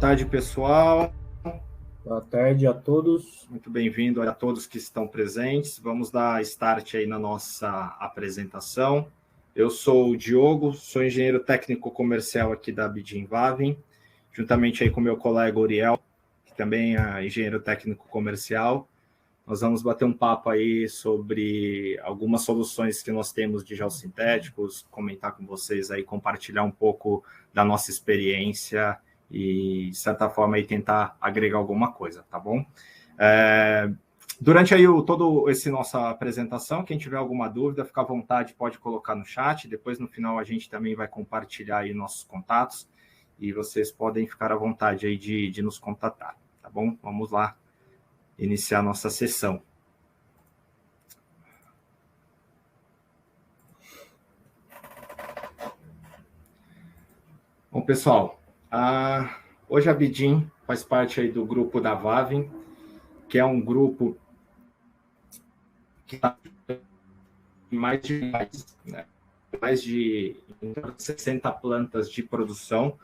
tarde, pessoal. Boa tarde a todos. Muito bem-vindo a todos que estão presentes. Vamos dar start aí na nossa apresentação. Eu sou o Diogo, sou engenheiro técnico comercial aqui da Abidin Vavin, juntamente aí com meu colega Uriel, que também é engenheiro técnico comercial. Nós vamos bater um papo aí sobre algumas soluções que nós temos de geossintéticos, comentar com vocês aí, compartilhar um pouco da nossa experiência e, de certa forma, aí tentar agregar alguma coisa, tá bom? Durante aí todo esse nossa apresentação, quem tiver alguma dúvida, fica à vontade, pode colocar no chat. Depois, no final, a gente também vai compartilhar aí nossos contatos e vocês podem ficar à vontade aí de nos contatar, tá bom? Vamos lá iniciar a nossa sessão. Bom, pessoal, hoje a Abidin faz parte aí do grupo da Vavin, que é um grupo que está em mais de 60 plantas de produção,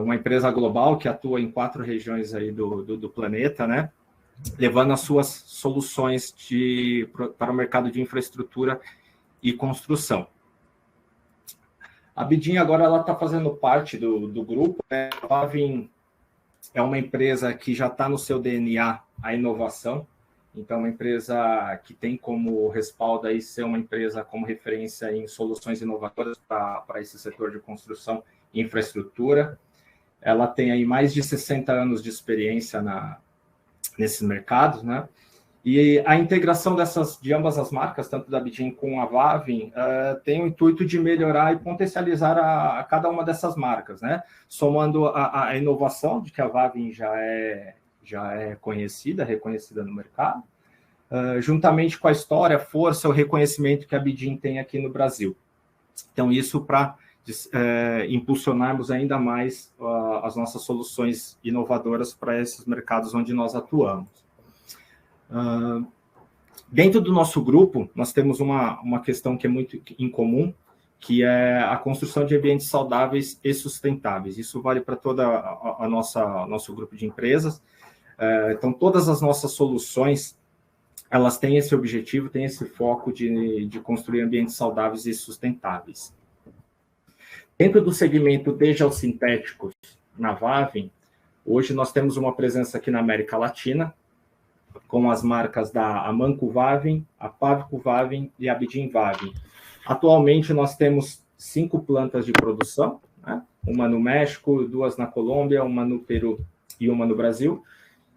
uma empresa global que atua em 4 regiões aí do planeta, né? Levando as suas soluções para o mercado de infraestrutura e construção. A Abidin agora ela está fazendo parte do grupo, né? A Vavin é uma empresa que já está no seu DNA a inovação, então uma empresa que tem como respaldo aí ser uma empresa como referência em soluções inovadoras para esse setor de construção e infraestrutura. Ela tem aí mais de 60 anos de experiência nesses mercados, né? E a integração de ambas as marcas, tanto da Abidin com a Vavin, tem o intuito de melhorar e potencializar a cada uma dessas marcas, né? Somando a inovação de que a Vavin já é conhecida, reconhecida no mercado, juntamente com a história, força, o reconhecimento que a Abidin tem aqui no Brasil. Então, isso para impulsionarmos ainda mais as nossas soluções inovadoras para esses mercados onde nós atuamos. Dentro do nosso grupo, nós temos uma questão que é muito incomum, que é a construção de ambientes saudáveis e sustentáveis. Isso vale para toda nosso grupo de empresas. Então, todas as nossas soluções, elas têm esse objetivo, têm esse foco de construir ambientes saudáveis e sustentáveis. Dentro do segmento de geossintéticos na Vavin, hoje nós temos uma presença aqui na América Latina, com as marcas da Amanco Vavin, a Pavco Vavin e a Abidin Vavin. Atualmente nós temos 5 plantas de produção, né? Uma no México, 2 na Colômbia, uma no Peru e uma no Brasil.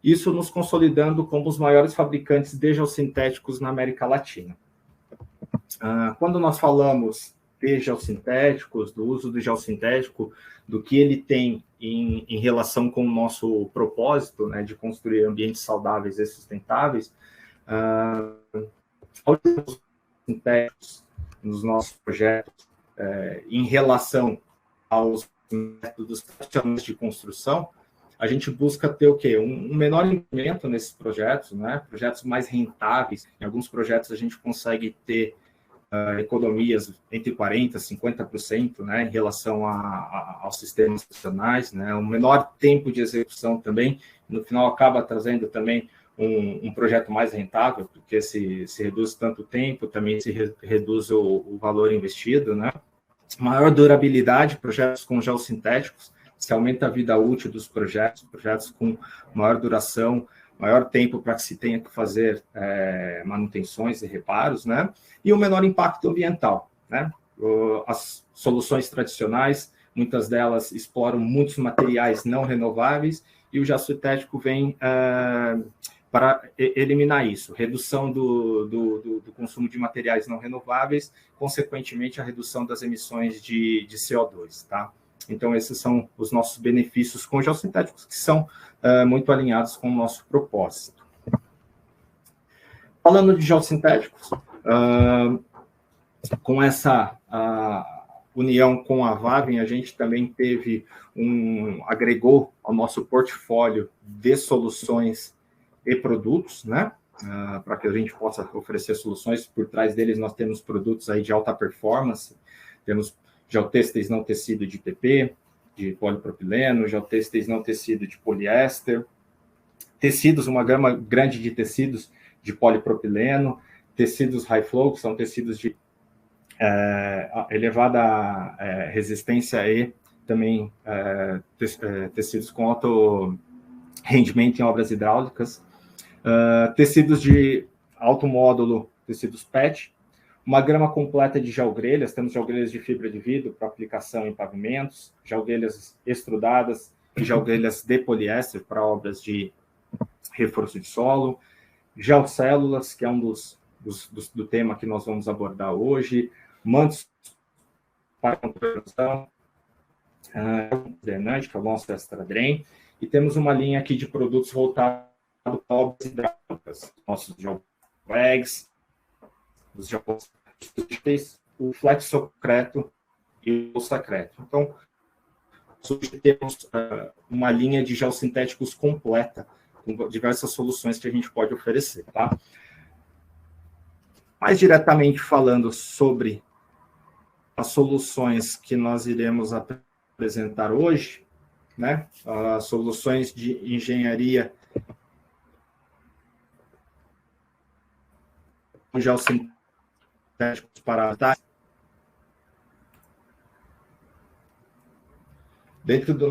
Isso nos consolidando como os maiores fabricantes de geossintéticos na América Latina. Quando nós falamos de geossintéticos, do uso do geossintético, do que ele tem em relação com o nosso propósito, né, de construir ambientes saudáveis e sustentáveis, os sintéticos nos nossos projetos, em relação aos métodos tradicionais de construção, a gente busca ter o quê? Um menor investimento nesses projetos, né? Projetos mais rentáveis. Em alguns projetos a gente consegue ter economias entre 40% e 50%, né, em relação aos sistemas tradicionais, né, um menor tempo de execução também, no final acaba trazendo também um projeto mais rentável, porque se reduz tanto tempo, também se reduz o valor investido, né, maior durabilidade, projetos com geossintéticos, se aumenta a vida útil dos projetos com maior duração, maior tempo para que se tenha que fazer manutenções e reparos, né? E um menor impacto ambiental, né? As soluções tradicionais, muitas delas exploram muitos materiais não renováveis e o geossintético vem para eliminar isso, redução do consumo de materiais não renováveis, consequentemente a redução das emissões de CO2, tá? Então, esses são os nossos benefícios com geossintéticos, que são muito alinhados com o nosso propósito. Falando de geossintéticos, com essa união com a Vavin, a gente também agregou ao nosso portfólio de soluções e produtos, né? Para que a gente possa oferecer soluções. Por trás deles, nós temos produtos aí de alta performance, temos geotêxteis não tecido de PP, de polipropileno, geotêxteis não tecido de poliéster, tecidos, uma gama grande de tecidos de polipropileno, tecidos high flow, que são tecidos de elevada resistência e também tecidos com alto rendimento em obras hidráulicas, tecidos de alto módulo, tecidos PET, uma gama completa de geogrelhas, temos geogrelhas de fibra de vidro para aplicação em pavimentos, geogrelhas extrudadas e geogrelhas de poliéster para obras de reforço de solo, geocélulas, que é um do tema que nós vamos abordar hoje, mantos para controlação, drenante, que é o nosso Extradren, e temos uma linha aqui de produtos voltados para obras hidráulicas, nossos geobags, os geopolímeros, o flex secreto e o secreto. Então, temos uma linha de geossintéticos completa, com diversas soluções que a gente pode oferecer, tá? Mais diretamente falando sobre as soluções que nós iremos apresentar hoje, né? As soluções de engenharia geossintéticos para dentro das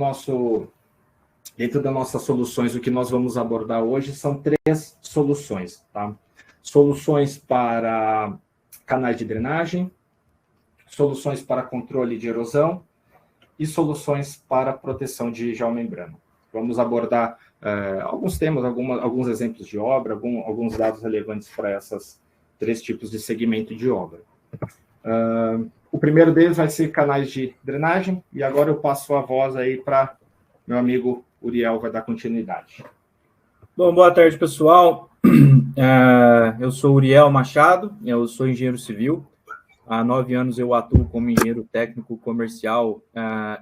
nossas soluções, o que nós vamos abordar hoje são 3 soluções, tá? Soluções para canais de drenagem, soluções para controle de erosão e soluções para proteção de geomembrana. Vamos abordar alguns temas, alguns exemplos de obra, alguns dados relevantes para essas 3 tipos de segmento de obra. O primeiro deles vai ser canais de drenagem, e agora eu passo a voz aí para meu amigo Uriel, vai dar continuidade. Bom, boa tarde, pessoal. Eu sou Uriel Machado, eu sou engenheiro civil. Há 9 anos eu atuo como engenheiro técnico comercial,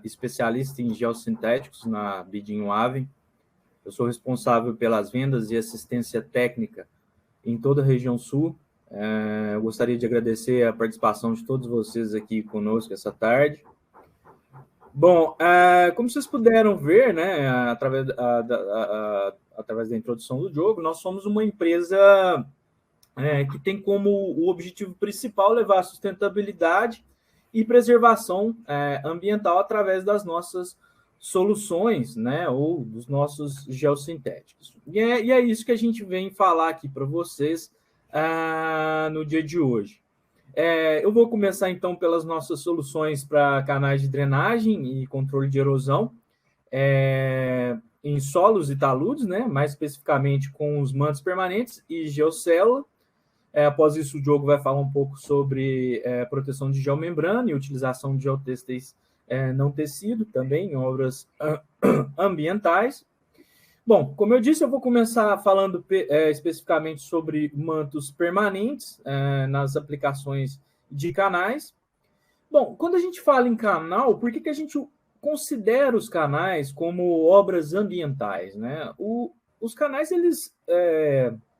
especialista em geossintéticos na Bidin Aven. Eu sou responsável pelas vendas e assistência técnica em toda a região sul. Eu gostaria de agradecer a participação de todos vocês aqui conosco essa tarde. Bom, como vocês puderam ver, né, através da introdução do Diogo, nós somos uma empresa que tem como o objetivo principal levar a sustentabilidade e preservação ambiental através das nossas soluções, né, ou dos nossos geossintéticos. E é isso que a gente vem falar aqui para vocês no dia de hoje. Eu vou começar, então, pelas nossas soluções para canais de drenagem e controle de erosão em solos e taludes, né? Mais especificamente com os mantos permanentes e geocélula. Após isso, o Diogo vai falar um pouco sobre proteção de geomembrana e utilização de geotêxteis não tecido, também em obras ambientais. Bom, como eu disse, eu vou começar falando especificamente sobre mantos permanentes nas aplicações de canais. Bom, quando a gente fala em canal, por que a gente considera os canais como obras ambientais, né? Os canais, eles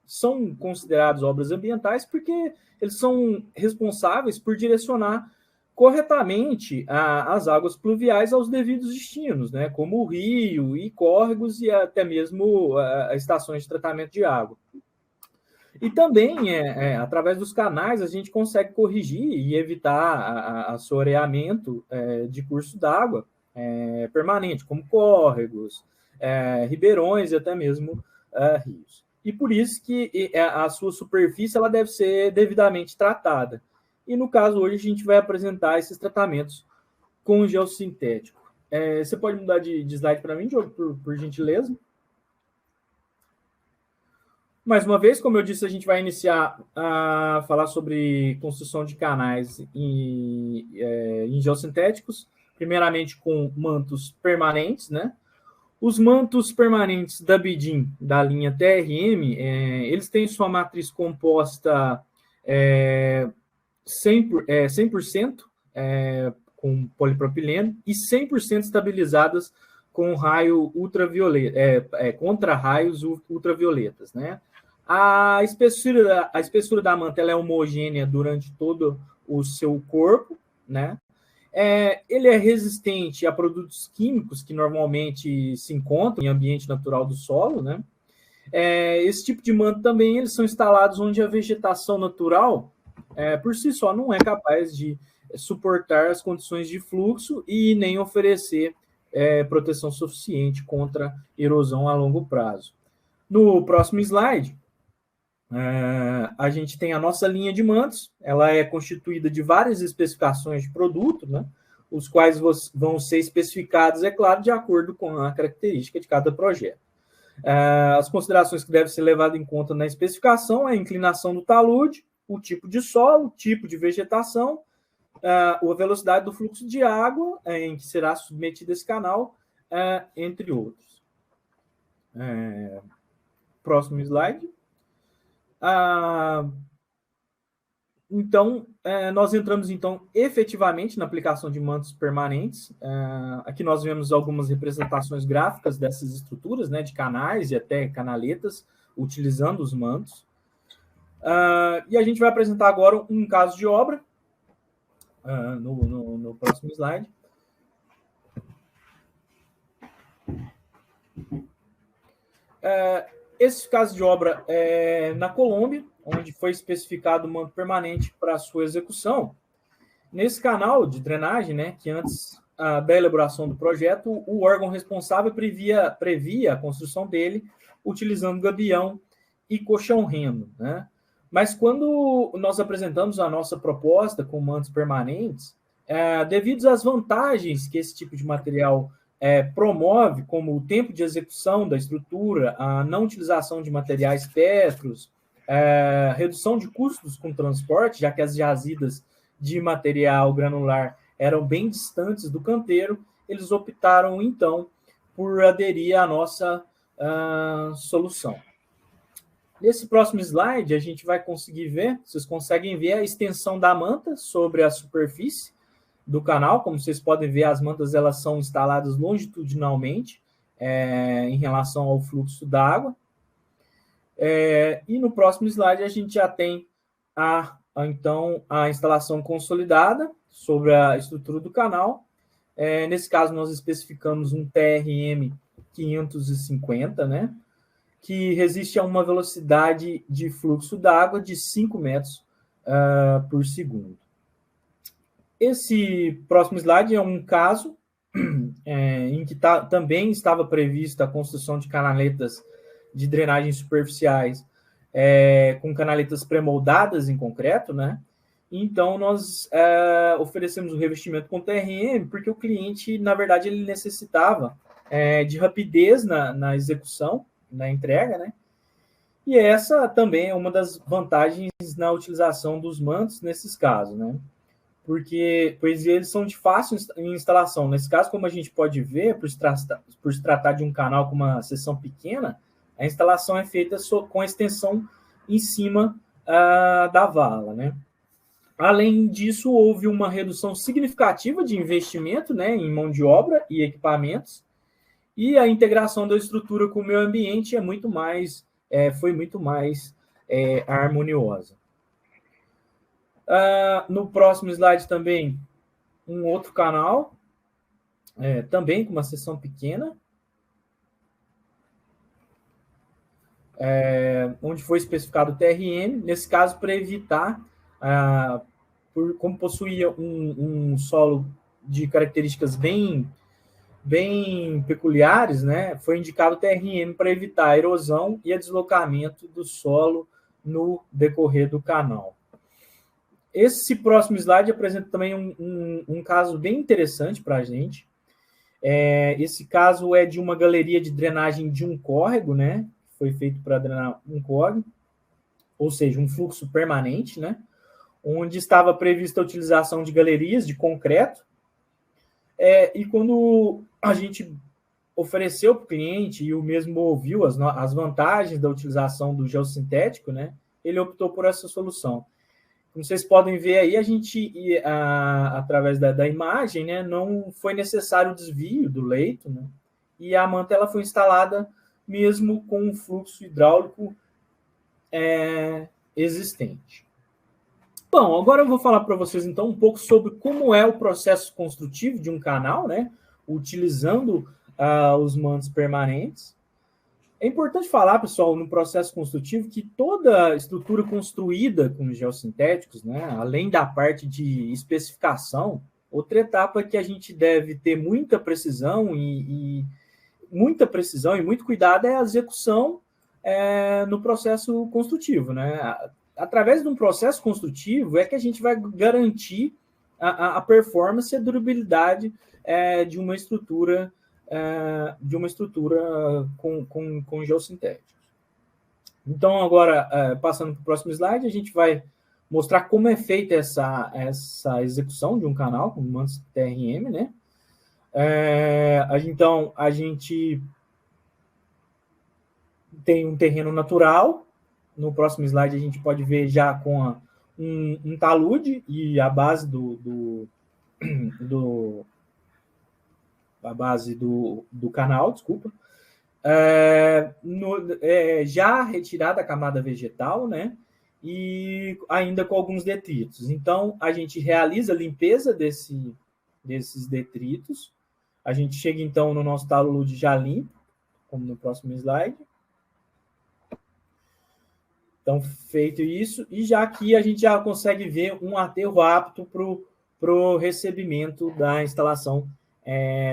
são considerados obras ambientais porque eles são responsáveis por direcionar corretamente as águas pluviais aos devidos destinos, né, como o rio e córregos e até mesmo estações de tratamento de água. E também, através dos canais, a gente consegue corrigir e evitar assoreamento de curso d'água permanente, como córregos, ribeirões e até mesmo rios. E por isso que a sua superfície ela deve ser devidamente tratada. E, no caso, hoje a gente vai apresentar esses tratamentos com geossintético. Você pode mudar de slide para mim, Diogo, por gentileza? Mais uma vez, como eu disse, a gente vai iniciar a falar sobre construção de canais em geossintéticos, primeiramente com mantos permanentes, né? Os mantos permanentes da Bidin, da linha TRM, eles têm sua matriz composta 100% com polipropileno e 100% estabilizadas com raio ultravioleta, contra raios ultravioletas, né? A espessura da manta ela é homogênea durante todo o seu corpo, né? Ele é resistente a produtos químicos que normalmente se encontram em ambiente natural do solo, né? Esse tipo de manto também, eles são instalados onde a vegetação natural, por si só, não é capaz de suportar as condições de fluxo e nem oferecer proteção suficiente contra erosão a longo prazo. No próximo slide, a gente tem a nossa linha de mantos. Ela é constituída de várias especificações de produto, né, os quais vão ser especificados, é claro, de acordo com a característica de cada projeto. As considerações que devem ser levadas em conta na especificação é a inclinação do talude, o tipo de solo, tipo de vegetação, a velocidade do fluxo de água em que será submetido esse canal, entre outros. Próximo slide. Então, nós entramos, então, efetivamente na aplicação de mantos permanentes. Aqui nós vemos algumas representações gráficas dessas estruturas, né, de canais e até canaletas, utilizando os mantos. E a gente vai apresentar agora um caso de obra, no próximo slide. Esse caso de obra é na Colômbia, onde foi especificado o manto permanente para a sua execução. Nesse canal de drenagem, né, que antes da elaboração do projeto, o órgão responsável previa a construção dele utilizando gabião e colchão rendo, né? Mas quando nós apresentamos a nossa proposta com mantos permanentes, devido às vantagens que esse tipo de material promove, como o tempo de execução da estrutura, a não utilização de materiais pétreos, redução de custos com transporte, já que as jazidas de material granular eram bem distantes do canteiro, eles optaram, então, por aderir à nossa solução. Nesse próximo slide, a gente vai conseguir ver, vocês conseguem ver a extensão da manta sobre a superfície do canal. Como vocês podem ver, as mantas elas são instaladas longitudinalmente em relação ao fluxo da água. E no próximo slide a gente já tem então a instalação consolidada sobre a estrutura do canal. Nesse caso, nós especificamos um TRM 550, né, que resiste a uma velocidade de fluxo d'água de 5 metros por segundo. Esse próximo slide é um caso em que também estava prevista a construção de canaletas de drenagem superficiais com canaletas pré-moldadas em concreto, né? Então, nós oferecemos o revestimento com TRM porque o cliente, na verdade, ele necessitava de rapidez na execução, na entrega, né? E essa também é uma das vantagens na utilização dos mantos nesses casos, né? Pois eles são de fácil instalação. Nesse caso, como a gente pode ver, por se tratar de um canal com uma seção pequena, a instalação é feita com a extensão em cima da vala, né? Além disso, houve uma redução significativa de investimento, né, em mão de obra e equipamentos, e a integração da estrutura com o meio ambiente foi muito mais harmoniosa. No próximo slide também, um outro canal, também com uma seção pequena, onde foi especificado o TRM, nesse caso para evitar, como possuía um solo de características bem peculiares, né, foi indicado o TRM para evitar a erosão e o deslocamento do solo no decorrer do canal. Esse próximo slide apresenta também um caso bem interessante para a gente. Esse caso é de uma galeria de drenagem de um córrego, né? Foi feito para drenar um córrego, ou seja, um fluxo permanente, né? Onde estava prevista a utilização de galerias de concreto. E quando a gente ofereceu para o cliente e o mesmo ouviu as vantagens da utilização do geossintético, né? Ele optou por essa solução. Como vocês podem ver aí, a gente, através da imagem, né, não foi necessário o desvio do leito, né, e a manta ela foi instalada mesmo com um fluxo hidráulico existente. Bom, agora eu vou falar para vocês, então, um pouco sobre como é o processo construtivo de um canal, né? Utilizando os mantos permanentes. É importante falar, pessoal, no processo construtivo, que toda estrutura construída com geossintéticos, né, além da parte de especificação, outra etapa que a gente deve ter muita precisão e muito cuidado é a execução no processo construtivo, né? Através de um processo construtivo é que a gente vai garantir a performance e a durabilidade de uma estrutura com geossintéticos. Então, agora, passando para o próximo slide, a gente vai mostrar como é feita essa execução de um canal com mantos TRM, né? Então, a gente tem um terreno natural. No próximo slide, a gente pode ver já com um talude e a base do canal, desculpa. Já retirada a camada vegetal, né? E ainda com alguns detritos. Então, a gente realiza a limpeza desses detritos. A gente chega, então, no nosso talude já limpo, como no próximo slide. Então, feito isso, e já aqui a gente já consegue ver um aterro apto para o recebimento da instalação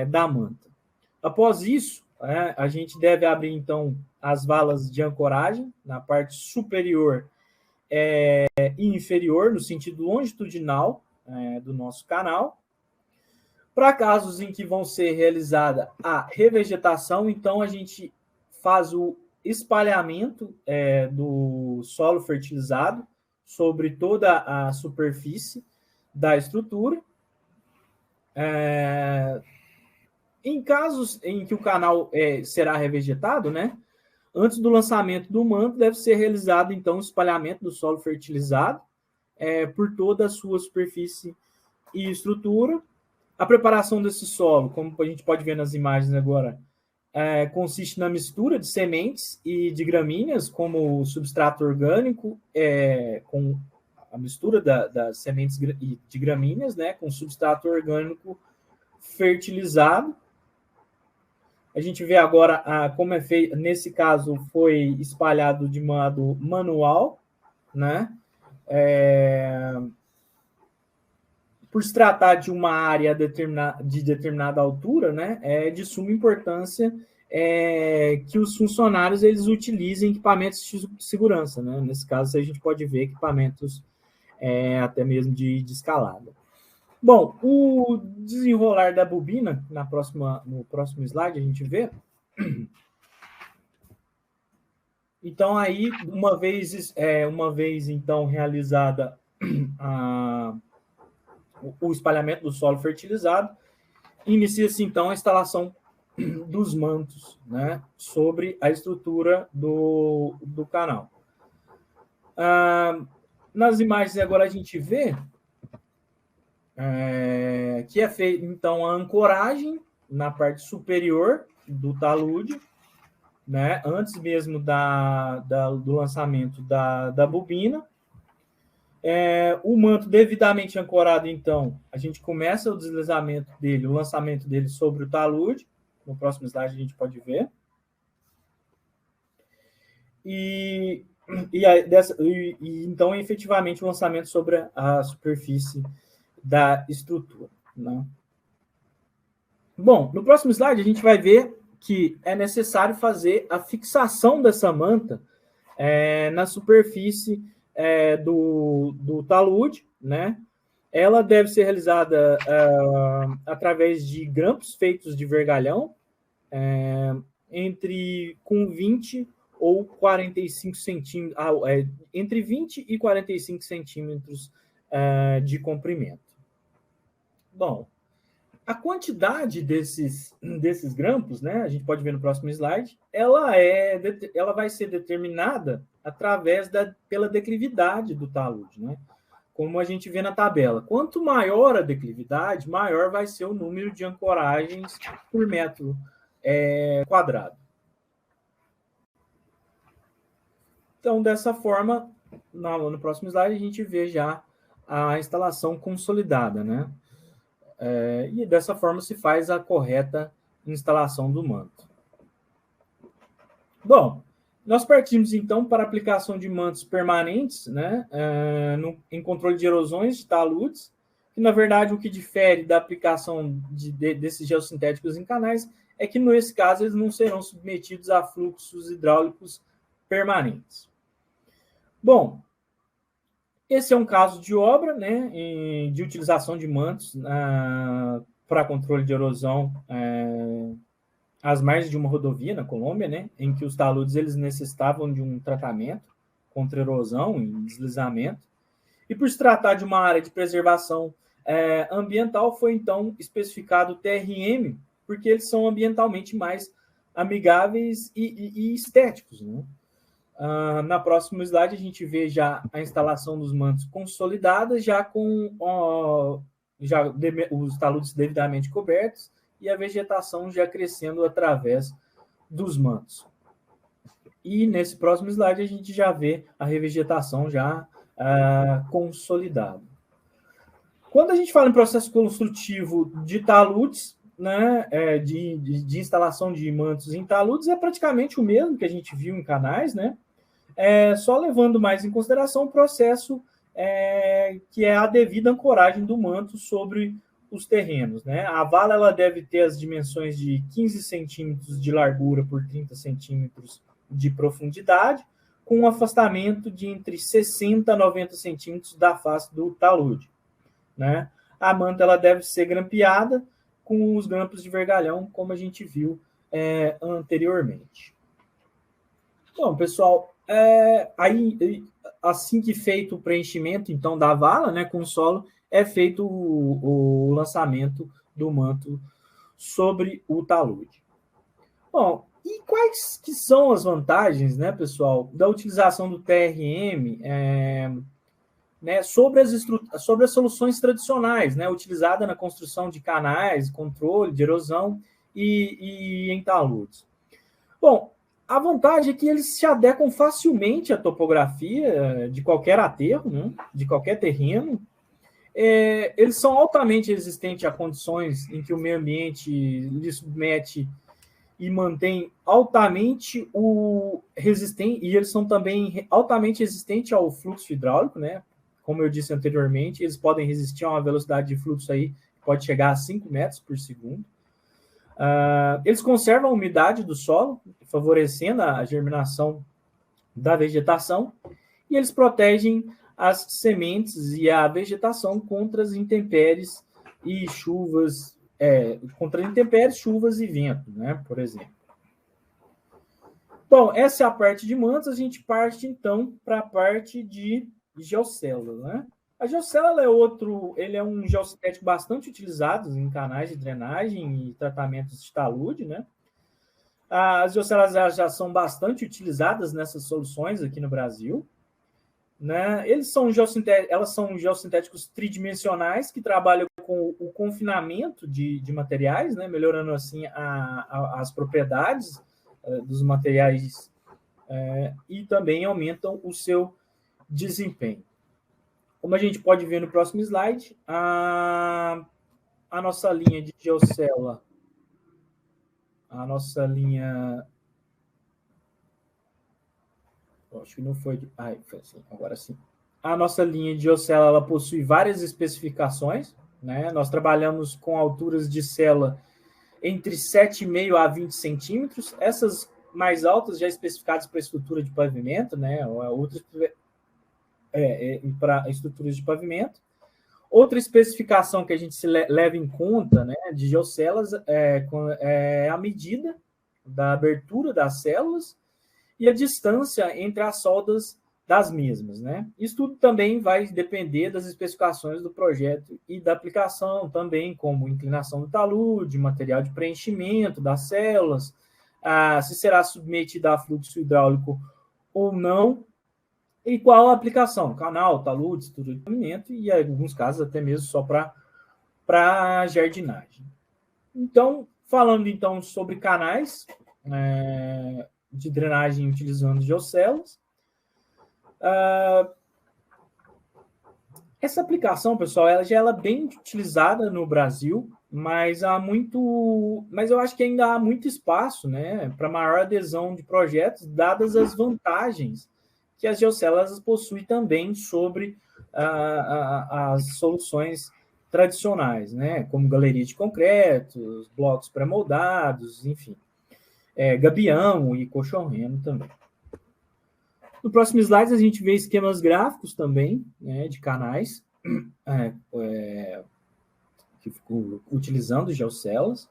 da manta. Após isso, a gente deve abrir, então, as valas de ancoragem na parte superior e inferior, no sentido longitudinal do nosso canal. Para casos em que vão ser realizada a revegetação, então a gente faz o espalhamento do solo fertilizado sobre toda a superfície da estrutura. Em casos em que o canal será revegetado, né, antes do lançamento do manto, deve ser realizado, então, o espalhamento do solo fertilizado por toda a sua superfície e estrutura. A preparação desse solo, como a gente pode ver nas imagens agora, consiste na mistura de sementes e de gramíneas, como substrato orgânico, com a mistura das sementes e de gramíneas, né, com substrato orgânico fertilizado. A gente vê agora como é feito. Nesse caso, foi espalhado de modo manual, né? Por se tratar de uma área de determinada altura, né, é de suma importância que os funcionários eles utilizem equipamentos de segurança, né? Nesse caso, a gente pode ver equipamentos até mesmo de escalada. Bom, o desenrolar da bobina, no próximo slide, a gente vê. Então, aí, uma vez então realizada o espalhamento do solo fertilizado, inicia-se, então, a instalação dos mantos, né, sobre a estrutura do canal. Nas imagens, agora, a gente vê que é feita, então, a ancoragem na parte superior do talude, né, antes mesmo do lançamento da bobina. O manto devidamente ancorado, então, a gente começa o deslizamento dele, o lançamento dele sobre o talude. No próximo slide a gente pode ver. Então, efetivamente, o lançamento sobre a superfície da estrutura, né? Bom, no próximo slide a gente vai ver que é necessário fazer a fixação dessa manta na superfície do talude, né? Ela deve ser realizada através de grampos feitos de vergalhão, com 20 ou 45 centímetros, entre 20 e 45 centímetros de comprimento. Bom, a quantidade desses grampos, né, a gente pode ver no próximo slide, ela vai ser determinada pela declividade do talude, né? Como a gente vê na tabela. Quanto maior a declividade, maior vai ser o número de ancoragens por metro quadrado. Então, dessa forma, no próximo slide, a gente vê já a instalação consolidada, né? E dessa forma se faz a correta instalação do manto. Bom, nós partimos então para a aplicação de mantos permanentes, né, em controle de erosões de taludes, que na verdade o que difere da aplicação desses geossintéticos em canais é que nesse caso eles não serão submetidos a fluxos hidráulicos permanentes. Bom, esse é um caso de obra, né, de utilização de mantos para controle de erosão às margens de uma rodovia na Colômbia, né, em que os taludes eles necessitavam de um tratamento contra erosão e deslizamento. E por se tratar de uma área de preservação ambiental, foi então especificado o TRM, porque eles são ambientalmente mais amigáveis e estéticos, né? Na próxima slide, a gente vê já a instalação dos mantos consolidada, já com os taludes devidamente cobertos e a vegetação já crescendo através dos mantos. E nesse próximo slide, a gente já vê a revegetação já consolidada. Quando a gente fala em processo construtivo de taludes, né, de instalação de mantos em taludes, é praticamente o mesmo que a gente viu em canais, né? Só levando mais em consideração o processo que é a devida ancoragem do manto sobre os terrenos, né? A vala ela deve ter as dimensões de 15 centímetros de largura por 30 centímetros de profundidade, com um afastamento de entre 60 a 90 centímetros da face do talude, né? A manta ela deve ser grampeada com os grampos de vergalhão, como a gente viu anteriormente. Bom, pessoal, aí assim que feito o preenchimento então da vala, né, com o solo, é feito o lançamento do manto sobre o talude. Bom, e quais que são as vantagens, né, pessoal, da utilização do TRM né, sobre as soluções tradicionais, né, utilizada na construção de canais, controle de erosão e em taludes? Bom, a vantagem é que eles se adequam facilmente à topografia de qualquer aterro, né, de qualquer terreno. Eles são altamente resistentes a condições em que o meio ambiente lhe submete e mantém altamente resistente, e eles são também altamente resistentes ao fluxo hidráulico, né? Como eu disse anteriormente, eles podem resistir a uma velocidade de fluxo aí que pode chegar a 5 metros por segundo. Eles conservam a umidade do solo, favorecendo a germinação da vegetação, e eles protegem as sementes e a vegetação contra as intempéries e chuvas, chuvas e vento, né, por exemplo. Bom, essa é a parte de mantos, a gente parte então para a parte de geocélula, né? A geocélula ele é um geossintético bastante utilizado em canais de drenagem e tratamentos de talude, né? As geocélulas já são bastante utilizadas nessas soluções aqui no Brasil, né? Elas são geossintéticos tridimensionais que trabalham com o confinamento de materiais, né? Melhorando assim as propriedades dos materiais e também aumentam o seu desempenho. Como a gente pode ver no próximo slide, a nossa linha de geocélula, a nossa linha... Acho que não foi... foi assim, agora sim. A nossa linha de geocélula ela possui várias especificações, né? Nós trabalhamos com alturas de célula entre 7,5 a 20 centímetros. Essas mais altas já especificadas para estrutura de pavimento, né? Outras para estruturas de pavimento. Outra especificação que a gente se leva em conta, né, de geocélulas é a medida da abertura das células e a distância entre as soldas das mesmas, né? Isso tudo também vai depender das especificações do projeto e da aplicação também, como inclinação do talude, material de preenchimento das células, se será submetida a fluxo hidráulico ou não, e qual a aplicação? Canal, talude, estrutura de pavimento e, em alguns casos, até mesmo só para jardinagem. Então, falando então sobre canais de drenagem utilizando geocélulas, Essa aplicação, pessoal, ela já é bem utilizada no Brasil, mas eu acho que ainda há muito espaço, né, para maior adesão de projetos, dadas as vantagens que as geocélulas possuem também sobre as soluções tradicionais, né, como galeria de concretos, blocos pré-moldados, enfim, gabião e colchão reno também. No próximo slide, a gente vê esquemas gráficos também, né, de canais, que ficam utilizando geocélulas.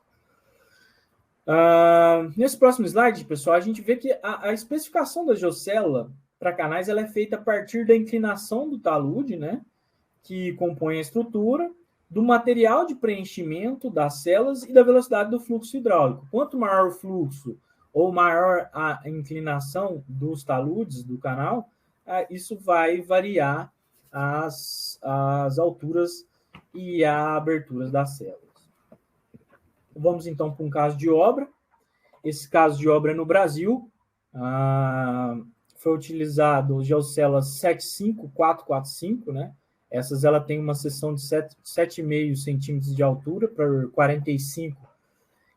Nesse próximo slide, pessoal, a gente vê que a especificação da geocélula para canais ela é feita a partir da inclinação do talude, né, que compõe a estrutura, do material de preenchimento das células e da velocidade do fluxo hidráulico. Quanto maior o fluxo ou maior a inclinação dos taludes do canal, isso vai variar as alturas e as aberturas das células. Vamos, então, para um caso de obra. Esse caso de obra é no Brasil. Foi utilizado geocélulas 75445, né? Essas ela tem uma seção de 7,5 centímetros de altura para 45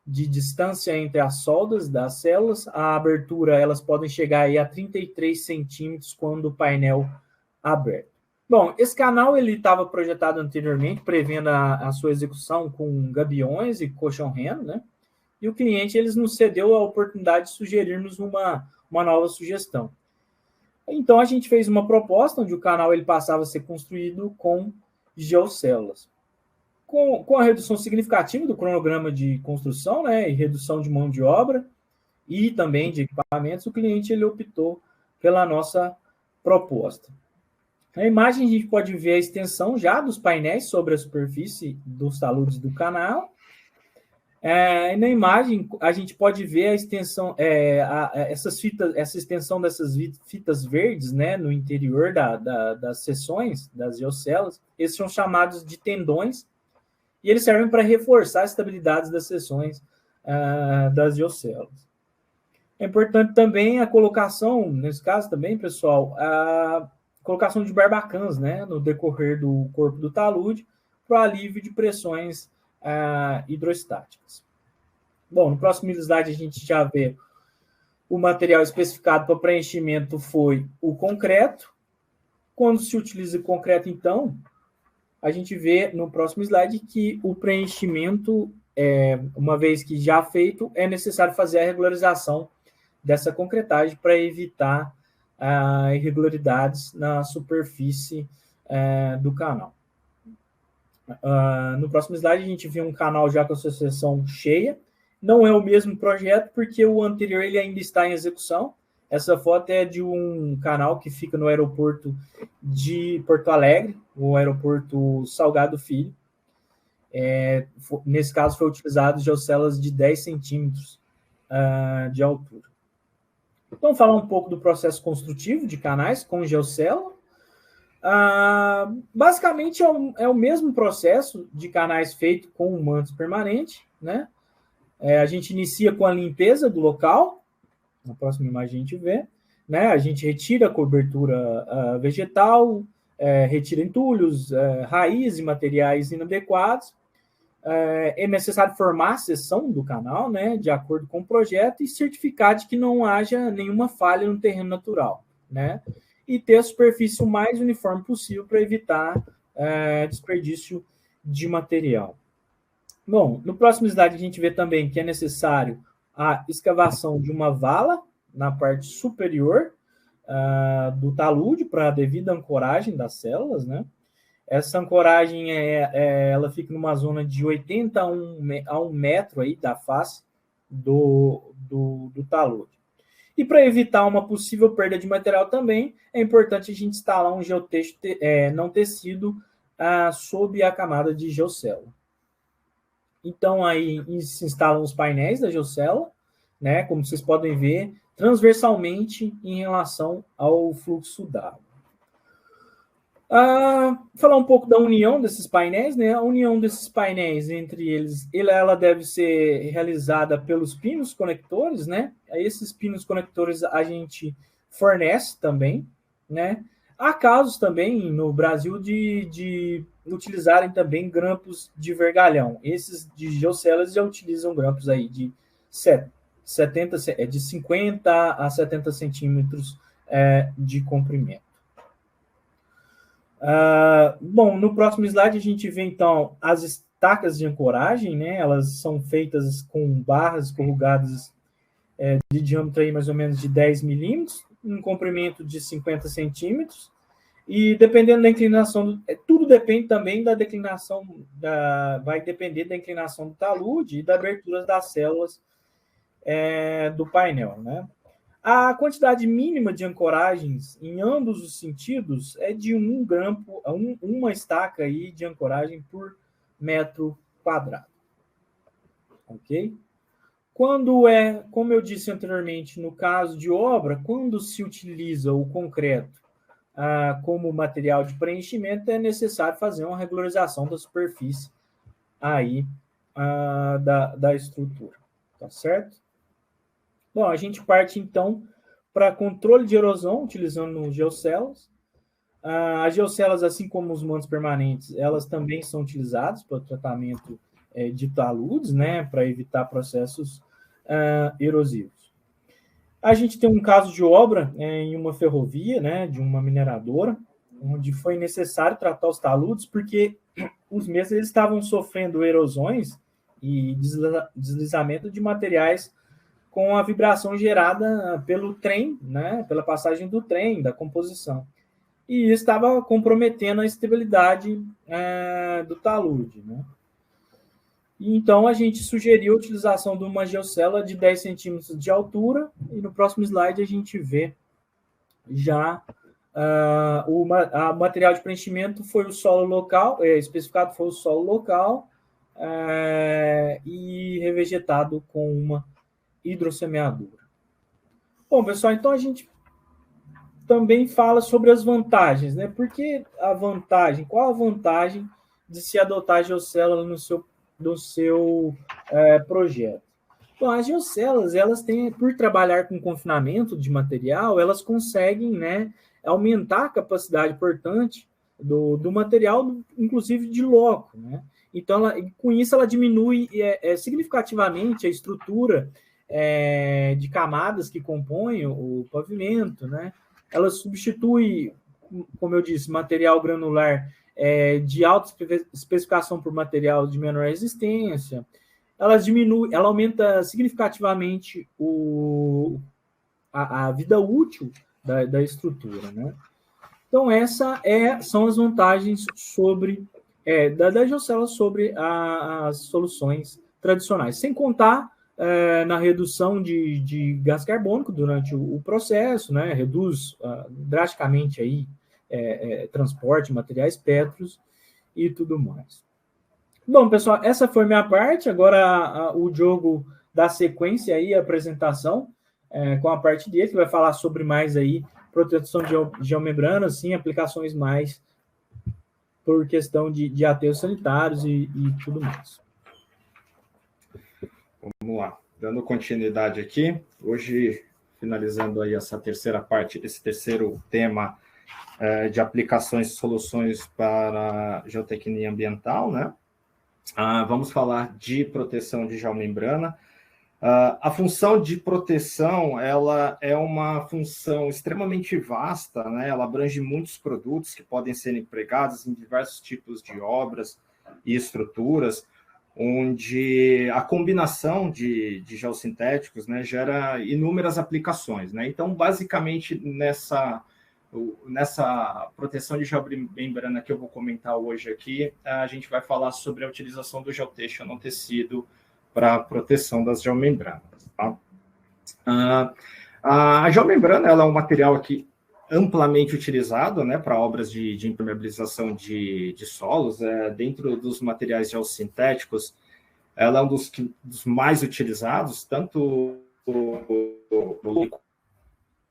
de distância entre as soldas das células. A abertura, elas podem chegar aí a 33 centímetros quando o painel aberto. Bom, esse canal ele estava projetado anteriormente, prevendo a sua execução com gabiões e colchão reno, né? E o cliente eles nos cedeu a oportunidade de sugerirmos uma nova sugestão. Então, a gente fez uma proposta onde o canal ele passava a ser construído com geocélulas. Com a redução significativa do cronograma de construção, né, e redução de mão de obra e também de equipamentos, o cliente ele optou pela nossa proposta. Na imagem, a gente pode ver a extensão já dos painéis sobre a superfície dos taludes do canal. Na imagem, a gente pode ver a extensão, essa extensão dessas fitas verdes, né, no interior das seções das geocélulas. Esses são chamados de tendões, e eles servem para reforçar a estabilidade das seções das geocélulas. É importante também a colocação, nesse caso também, pessoal, a colocação de barbacãs, né, no decorrer do corpo do talude, para o alívio de pressões hidrostáticas. Bom, no próximo slide a gente já vê o material especificado para preenchimento foi o concreto. Quando se utiliza o concreto, então, a gente vê no próximo slide que o preenchimento, uma vez que já feito, é necessário fazer a regularização dessa concretagem para evitar irregularidades na superfície do canal. No próximo slide, a gente vê um canal já com a sua seção cheia. Não é o mesmo projeto, porque o anterior ele ainda está em execução. Essa foto é de um canal que fica no aeroporto de Porto Alegre, o aeroporto Salgado Filho. Nesse caso, foi utilizado geocélulas de 10 centímetros de altura. Então, falar um pouco do processo construtivo de canais com geocélula. Basicamente, é o mesmo processo de canais feito com mantos permanente, né? A gente inicia com a limpeza do local. Na próxima imagem a gente vê, né? A gente retira a cobertura vegetal, retira entulhos, raízes e materiais inadequados. É necessário formar a seção do canal, né, de acordo com o projeto, e certificar de que não haja nenhuma falha no terreno natural, né? E ter a superfície o mais uniforme possível para evitar desperdício de material. Bom, no próximo slide a gente vê também que é necessário a escavação de uma vala na parte superior do talude para a devida ancoragem das células, né? Essa ancoragem ela fica numa zona de 80 a 1 metro aí da face do talude. E para evitar uma possível perda de material também, é importante a gente instalar um geotexto não tecido sob a camada de geocélula. Então, aí se instalam os painéis da geocélula, né, como vocês podem ver, transversalmente em relação ao fluxo d'água. Falar um pouco da união desses painéis, né? A união desses painéis entre eles, ela deve ser realizada pelos pinos conectores, né? Esses pinos conectores a gente fornece também, né? Há casos também no Brasil de utilizarem também grampos de vergalhão. Esses de geocelas já utilizam grampos aí de 50 a 70 centímetros de comprimento. Bom, no próximo slide a gente vê então as estacas de ancoragem, né? Elas são feitas com barras corrugadas de diâmetro aí mais ou menos de 10 milímetros, um comprimento de 50 centímetros, e dependendo da inclinação, tudo depende também da declinação, vai depender da inclinação do talude e da abertura das células do painel, né? A quantidade mínima de ancoragens em ambos os sentidos é de uma estaca aí de ancoragem por metro quadrado. Ok? Quando como eu disse anteriormente, no caso de obra, quando se utiliza o concreto como material de preenchimento, é necessário fazer uma regularização da superfície aí da estrutura. Tá certo? Bom, a gente parte então para controle de erosão utilizando geocelas. As geocelas, assim como os mantos permanentes, elas também são utilizadas para o tratamento de taludes, né, para evitar processos erosivos. A gente tem um caso de obra em uma ferrovia, né, de uma mineradora, onde foi necessário tratar os taludes porque os mesmos eles estavam sofrendo erosões e deslizamento de materiais com a vibração gerada pelo trem, né, pela passagem do trem, da composição. E isso estava comprometendo a estabilidade do talude, né? E então, a gente sugeriu a utilização de uma geocela de 10 centímetros de altura, e no próximo slide a gente vê já o material de preenchimento foi o solo local, especificado foi o solo local, e revegetado com uma hidrossemeadura. Bom, pessoal, então a gente também fala sobre as vantagens, né? Porque qual a vantagem de se adotar a geocélula no seu projeto? Bom, as geocélulas, elas têm, por trabalhar com confinamento de material, elas conseguem, né, aumentar a capacidade portante do material, inclusive de loco, né? Então, com isso, ela diminui significativamente a estrutura de camadas que compõem o pavimento, né? Ela substitui, como eu disse, material granular de alta especificação por material de menor resistência. Ela aumenta significativamente a vida útil da estrutura, né? Então, são as vantagens da geocela sobre as soluções tradicionais, sem contar na redução de gás carbônico durante o processo, né? Reduz drasticamente aí, transporte de materiais petros e tudo mais. Bom, pessoal, essa foi minha parte. Agora o Diogo dá sequência aí à apresentação com a parte dele, que vai falar sobre mais aí proteção de geomembrana, sim, aplicações mais por questão de aterros sanitários e tudo mais. Vamos lá, dando continuidade aqui, hoje finalizando aí essa terceira parte, esse terceiro tema de aplicações e soluções para geotecnia ambiental, né? Vamos falar de proteção de geomembrana. A função de proteção, ela é uma função extremamente vasta, né? Ela abrange muitos produtos que podem ser empregados em diversos tipos de obras e estruturas, onde a combinação de geossintéticos, né, gera inúmeras aplicações, né? Então, basicamente, nessa proteção de geomembrana que eu vou comentar hoje aqui, a gente vai falar sobre a utilização do geotexto não tecido para a proteção das geomembranas. Tá? A geomembrana ela é um material aqui amplamente utilizado, né, para obras de impermeabilização de solos. Dentro dos materiais geossintéticos, ela é um dos mais utilizados, tanto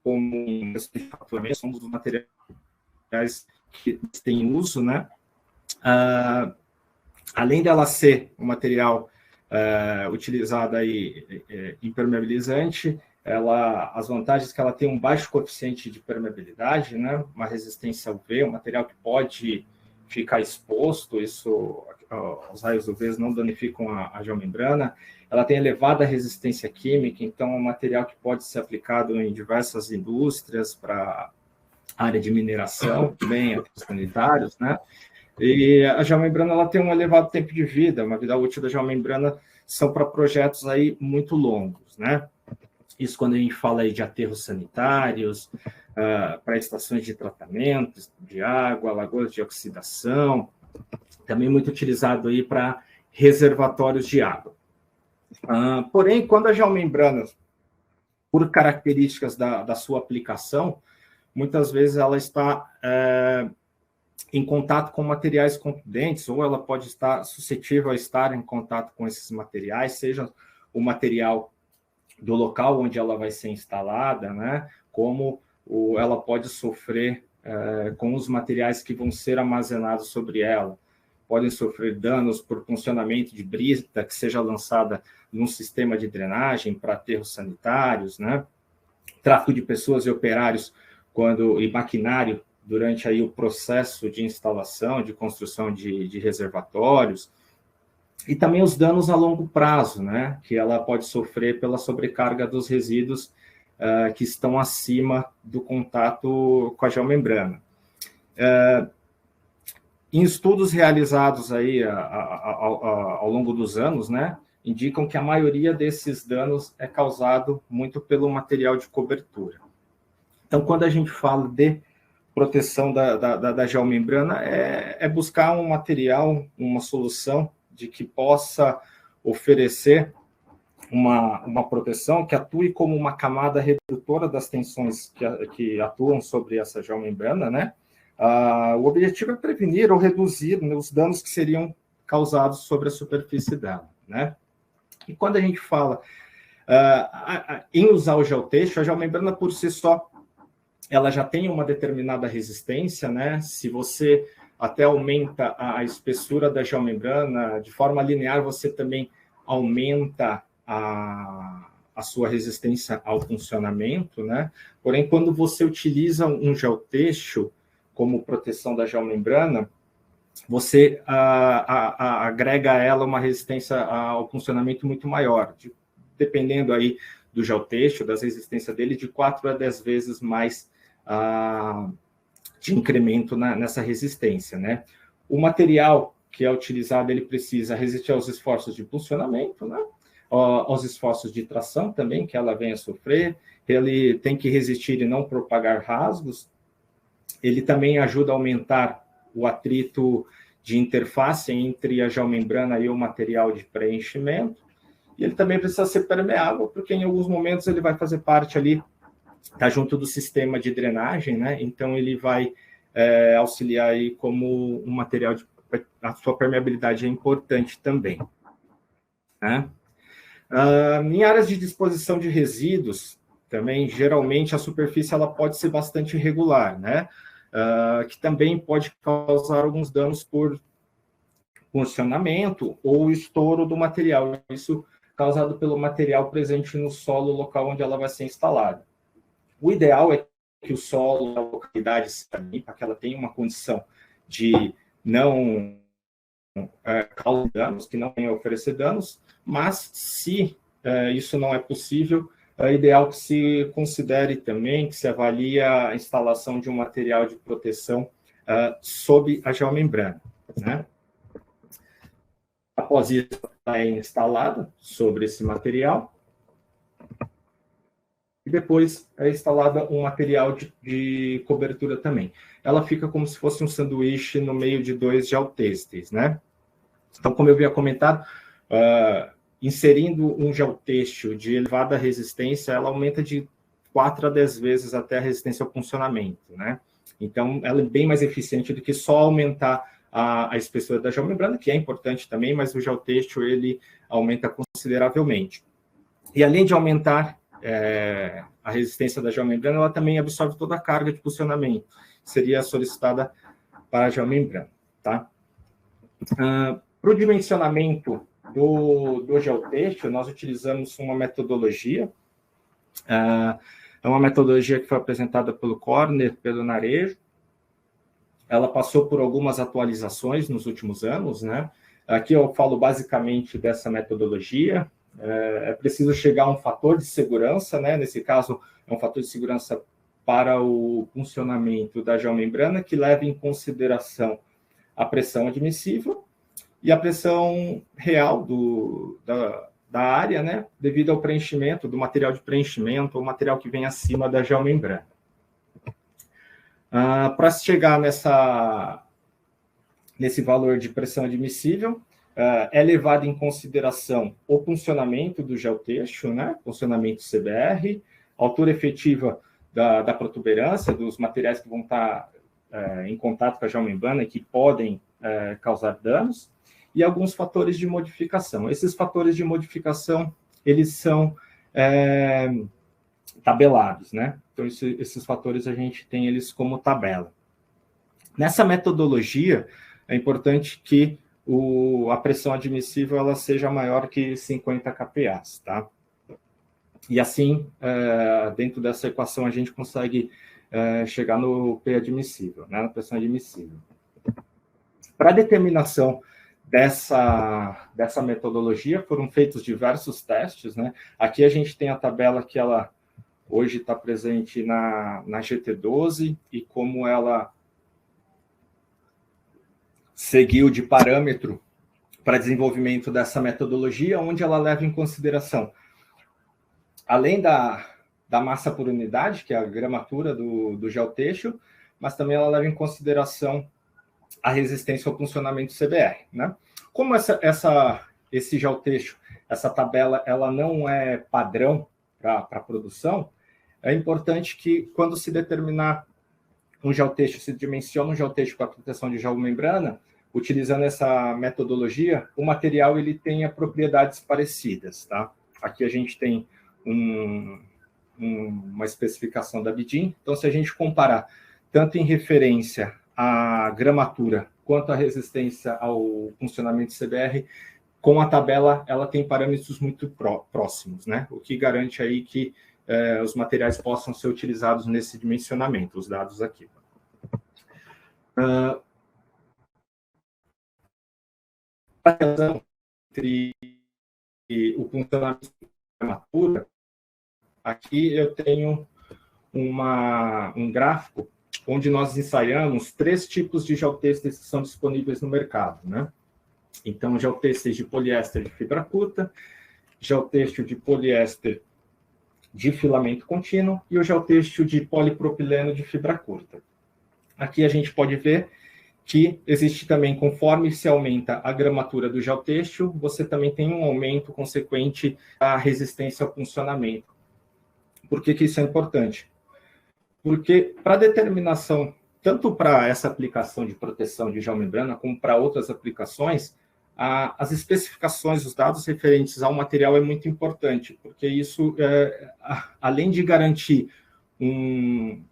como são dos materiais que têm uso, né? Além dela ser um material utilizado aí impermeabilizante, as vantagens que ela tem um baixo coeficiente de permeabilidade, né? Uma resistência ao UV, um material que pode ficar exposto, os raios UV não danificam a geomembrana. Ela tem elevada resistência química, então é um material que pode ser aplicado em diversas indústrias para área de mineração, também ativos sanitários, né? E a geomembrana ela tem um elevado tempo de vida, uma vida útil da geomembrana são para projetos aí muito longos, né? Isso quando a gente fala aí de aterros sanitários, para estações de tratamento de água, lagoas de oxidação, também muito utilizado aí para reservatórios de água. Porém, quando a geomembrana, por características da sua aplicação, muitas vezes ela está em contato com materiais contundentes, ou ela pode estar suscetível a estar em contato com esses materiais, seja o material do local onde ela vai ser instalada, né? Como ela pode sofrer com os materiais que vão ser armazenados sobre ela. Podem sofrer danos por funcionamento de brita que seja lançada num sistema de drenagem para aterros sanitários, né? Tráfego de pessoas e operários e maquinário durante aí o processo de instalação, de construção de reservatórios, e também os danos a longo prazo, né, que ela pode sofrer pela sobrecarga dos resíduos que estão acima do contato com a geomembrana. Em estudos realizados aí ao longo dos anos, né, indicam que a maioria desses danos é causado muito pelo material de cobertura. Então, quando a gente fala de proteção da geomembrana, é buscar um material, uma solução de que possa oferecer uma proteção que atue como uma camada redutora das tensões que atuam sobre essa geomembrana, né? O objetivo é prevenir ou reduzir, né, os danos que seriam causados sobre a superfície dela, né? E quando a gente fala em usar o geotexto, a geomembrana por si só, ela já tem uma determinada resistência, né? Se você até aumenta a espessura da geomembrana, de forma linear, você também aumenta a sua resistência ao funcionamento, né? Porém, quando você utiliza um geotexto como proteção da geomembrana, você agrega a ela uma resistência ao funcionamento muito maior, dependendo aí do geotexto, das resistências dele, de 4 a 10 vezes mais de incremento nessa resistência, né? O material que é utilizado, ele precisa resistir aos esforços de impulsionamento, né? Aos esforços de tração também, que ela venha a sofrer, ele tem que resistir e não propagar rasgos, ele também ajuda a aumentar o atrito de interface entre a geomembrana e o material de preenchimento, e ele também precisa ser permeável, porque em alguns momentos ele vai fazer parte ali, está junto do sistema de drenagem, né? Então ele vai auxiliar aí como um material a sua permeabilidade é importante também, né? Em áreas de disposição de resíduos, também, geralmente, a superfície ela pode ser bastante irregular, né? Que também pode causar alguns danos por funcionamento ou estouro do material, isso causado pelo material presente no solo local onde ela vai ser instalada. O ideal é que o solo, a localidade seja limpa, que ela tenha uma condição de não causar danos, que não venha oferecer danos, mas se isso não é possível, é ideal que se considere também, que se avalie a instalação de um material de proteção sob a geomembrana, né? Após isso, ela é instalada sobre esse material, e depois é instalada um material de cobertura também. Ela fica como se fosse um sanduíche no meio de 2 geotêxteis, né? Então, como eu havia comentado, inserindo um geotêxtil de elevada resistência, ela aumenta de 4 a 10 vezes até a resistência ao funcionamento, né? Então, ela é bem mais eficiente do que só aumentar a espessura da geomembrana, que é importante também, mas o geotêxtil, ele aumenta consideravelmente. E além de aumentar a resistência da geomembrana, ela também absorve toda a carga de funcionamento, seria solicitada para a geomembrana, tá? Para o dimensionamento do geotexto, nós utilizamos uma metodologia É uma metodologia que foi apresentada pelo Corner, pelo Narejo. Ela passou por algumas atualizações nos últimos anos, né? Aqui eu falo basicamente dessa metodologia. É preciso chegar a um fator de segurança, né? Nesse caso, é um fator de segurança para o funcionamento da geomembrana que leva em consideração a pressão admissível e a pressão real da área, né? Devido ao preenchimento, do material de preenchimento, ou material que vem acima da geomembrana. Para se chegar nesse valor de pressão admissível, é levado em consideração o funcionamento do geotexto, né? Funcionamento CBR, altura efetiva da protuberância, dos materiais que vão estar em contato com a geomembrana e que podem causar danos, e alguns fatores de modificação. Esses fatores de modificação, eles são tabelados, né? Então, esses fatores a gente tem eles como tabela. Nessa metodologia, é importante que a pressão admissível ela seja maior que 50 kPa, tá? E assim, dentro dessa equação, a gente consegue chegar no P admissível, né? Na pressão admissível. Para a determinação dessa metodologia, foram feitos diversos testes, né? Aqui a gente tem a tabela que ela hoje está presente na GT12 e como ela seguiu de parâmetro para desenvolvimento dessa metodologia, onde ela leva em consideração, além da massa por unidade, que é a gramatura do geotexto, mas também ela leva em consideração a resistência ao funcionamento CBR, né? Como esse geotexto, essa tabela, ela não é padrão para a produção, é importante que, quando se determinar um geotexto, se dimensiona um geotexto com a proteção de geomembrana, utilizando essa metodologia, o material ele tenha propriedades parecidas, tá? Aqui a gente tem uma especificação da BDIN, então se a gente comparar tanto em referência à gramatura quanto à resistência ao funcionamento CBR, com a tabela ela tem parâmetros muito próximos, né? O que garante aí que os materiais possam ser utilizados nesse dimensionamento, os dados aqui. A relação entre o funcionamento e a gramatura, aqui eu tenho um gráfico onde nós ensaiamos 3 tipos de geotextos que são disponíveis no mercado, né? Então, geotextos de poliéster de fibra curta, geotexto de poliéster de filamento contínuo e o geotexto de polipropileno de fibra curta. Aqui a gente pode ver que existe também, conforme se aumenta a gramatura do geotexto, você também tem um aumento consequente à resistência ao funcionamento. Por que isso é importante? Porque para determinação, tanto para essa aplicação de proteção de geomembrana, como para outras aplicações, as especificações, os dados referentes ao material é muito importante, porque isso, além de garantir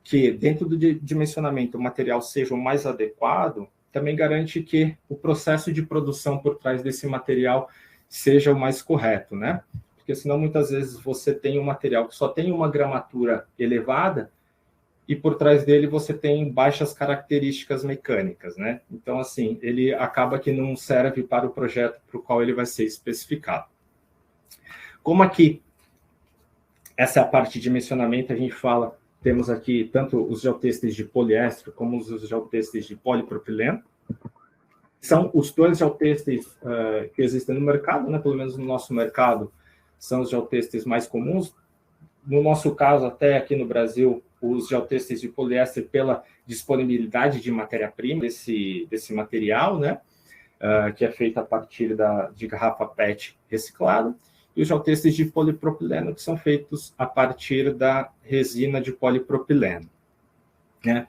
que dentro do dimensionamento o material seja o mais adequado, também garante que o processo de produção por trás desse material seja o mais correto, né? Porque senão muitas vezes você tem um material que só tem uma gramatura elevada e por trás dele você tem baixas características mecânicas, né? Então, assim, ele acaba que não serve para o projeto para o qual ele vai ser especificado. Como aqui, essa é a parte de dimensionamento, a gente fala, temos aqui tanto os geotextos de poliéster como os geotextos de polipropileno. São os 2 geotextos que existem no mercado, né? Pelo menos no nosso mercado, são os geotextos mais comuns. No nosso caso, até aqui no Brasil, os geotextos de poliéster pela disponibilidade de matéria-prima desse material, né? Que é feito a partir de garrafa PET reciclada, e os geotextos de polipropileno, que são feitos a partir da resina de polipropileno, né?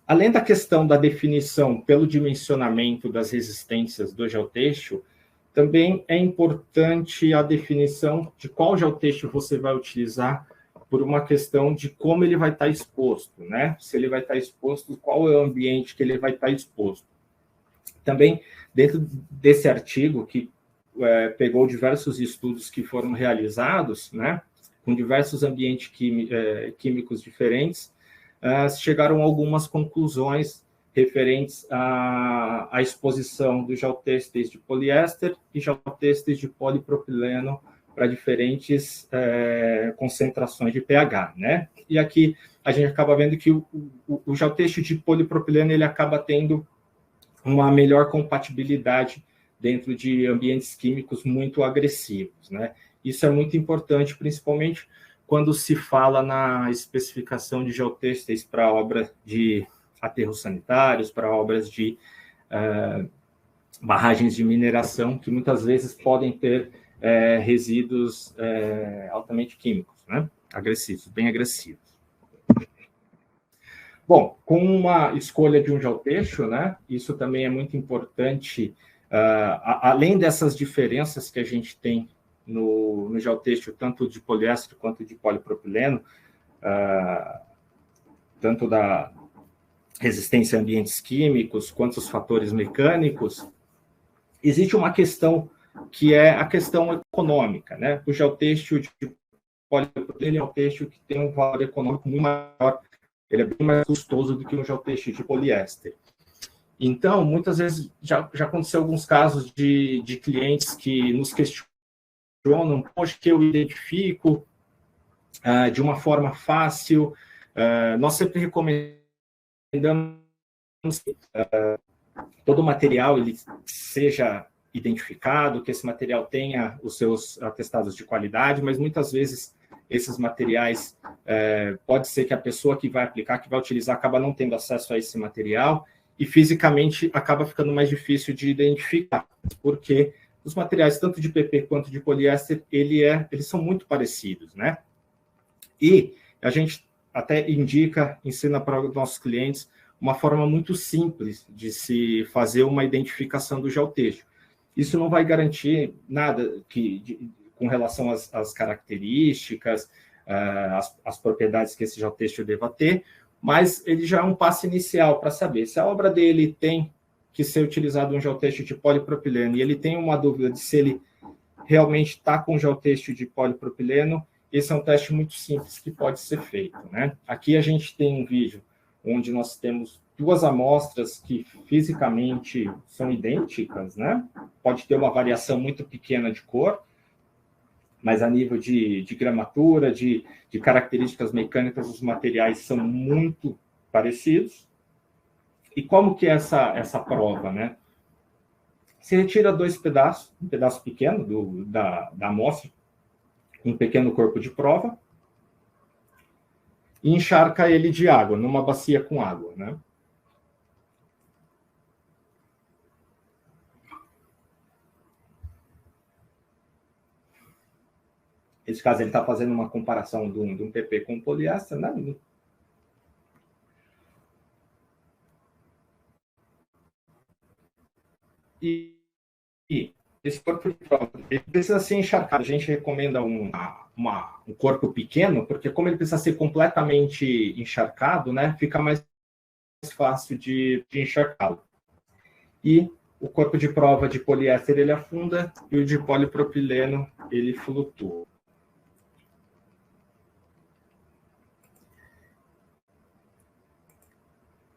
Além da questão da definição pelo dimensionamento das resistências do geotexto, também é importante a definição de qual geotexto você vai utilizar por uma questão de como ele vai estar exposto, né? Se ele vai estar exposto, qual é o ambiente que ele vai estar exposto. Também, dentro desse artigo, que pegou diversos estudos que foram realizados, né? com diversos ambientes químicos diferentes, chegaram a algumas conclusões referentes à exposição dos geotêxteis de poliéster e geotêxteis de polipropileno para diferentes concentrações de pH, né? E aqui a gente acaba vendo que o geotêxtil de polipropileno ele acaba tendo uma melhor compatibilidade dentro de ambientes químicos muito agressivos, né? Isso é muito importante, principalmente quando se fala na especificação de geotêxteis para obras de aterros sanitários, para obras de barragens de mineração, que muitas vezes podem ter resíduos altamente químicos, né? Agressivos, bem agressivos. Bom, com uma escolha de um geotêxtil, né? Isso também é muito importante, além dessas diferenças que a gente tem no geotêxtil, tanto de poliéster quanto de polipropileno, tanto da resistência a ambientes químicos quanto os fatores mecânicos, existe uma questão que é a questão econômica, né? O geotêxtil de polipropileno é um geotêxtil que tem um valor econômico muito maior, ele é bem mais custoso do que um geotêxtil de poliéster. Então, muitas vezes, já aconteceu alguns casos de clientes que nos questionam, poxa, que eu identifico de uma forma fácil. Nós sempre recomendamos que todo o material ele seja identificado, que esse material tenha os seus atestados de qualidade, mas muitas vezes esses materiais, pode ser que a pessoa que vai aplicar, que vai utilizar, acaba não tendo acesso a esse material e fisicamente acaba ficando mais difícil de identificar, porque os materiais, tanto de PP quanto de poliéster, eles são muito parecidos, né? E a gente até ensina para os nossos clientes uma forma muito simples de se fazer uma identificação do geotêxtil. Isso não vai garantir nada com relação às características, às propriedades que esse geotêxtil deva ter, mas ele já é um passo inicial para saber se a obra dele tem que ser utilizado um geotêxtil de polipropileno e ele tem uma dúvida de se ele realmente está com geotêxtil de polipropileno. Esse é um teste muito simples que pode ser feito, né? Aqui a gente tem um vídeo onde nós temos duas amostras que fisicamente são idênticas, né? Pode ter uma variação muito pequena de cor, mas a nível de gramatura, de características mecânicas, os materiais são muito parecidos. E como que é essa prova, né? Se retira dois pedaços, um pedaço pequeno da amostra, um pequeno corpo de prova, e encharca ele de água, numa bacia com água, né? Nesse caso, ele está fazendo uma comparação de um PP com poliéster, né? E esse corpo de prova, ele precisa ser encharcado. A gente recomenda um corpo pequeno, porque como ele precisa ser completamente encharcado, né, fica mais fácil de encharcá-lo. E o corpo de prova de poliéster, ele afunda, e o de polipropileno, ele flutua.